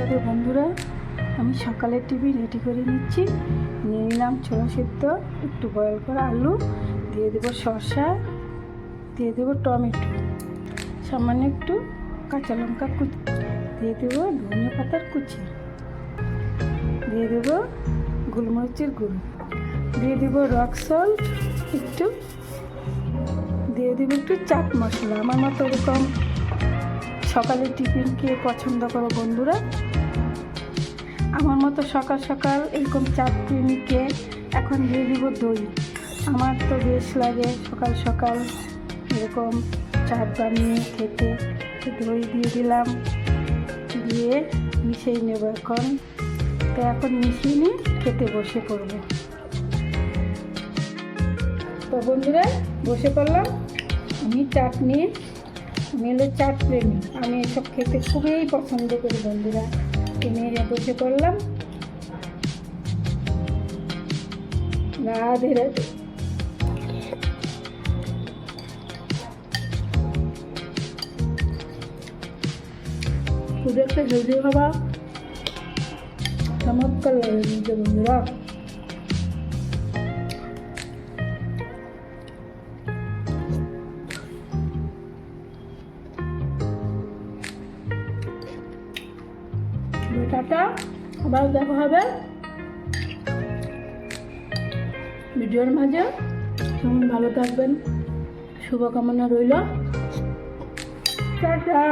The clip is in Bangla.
রাধে বন্ধুরা, আমি সকালের টিফিন রেডি করে নিচ্ছি। নিয়ে নিলাম ছোলা সেদ্ধ, একটু বয়েল করা আলু, দিয়ে দেবো শসা, দিয়ে দেবো টমেটো, সামান্য একটু কাঁচা লঙ্কা কুচি, দিয়ে দেবো ধনে পাতার কুচি, দিয়ে দেবো গোলমরিচের গুঁড়ো, দিয়ে দেবো রক সল্ট একটু, দিয়ে দেবো একটু চাট মশলা। আমার মতো এরকম সকালের টিফিন খেয়ে পছন্দ করো বন্ধুরা? আমার মতো সকাল সকাল এরকম চাট টিফিনকে এখন দিয়ে দিব দই। আমার তো বেশ লাগে সকাল সকাল এরকম চাট বানিয়ে খেতে। দই দিয়ে দিলাম, দিয়ে মিশিয়ে নেব এখন। তো এখন মিশিয়ে নিয়ে খেতে বসে পড়ব। তো বন্ধুরা বসে পড়লাম। আমি চাটনি, আমি হলো চাট প্রেমী, আমি এসব খেতে খুবই পছন্দ করি বন্ধুরা। নিয়ে বসে পড়লাম। রাধে রাধে। খুব একটা হেলদি খাবার, চমৎকার লাগে নিতে বন্ধুরা। টাটা, আবার দেখা হবে ভিডিওর মাঝে। ভালো থাকবেন, শুভকামনা রইল। টাটা।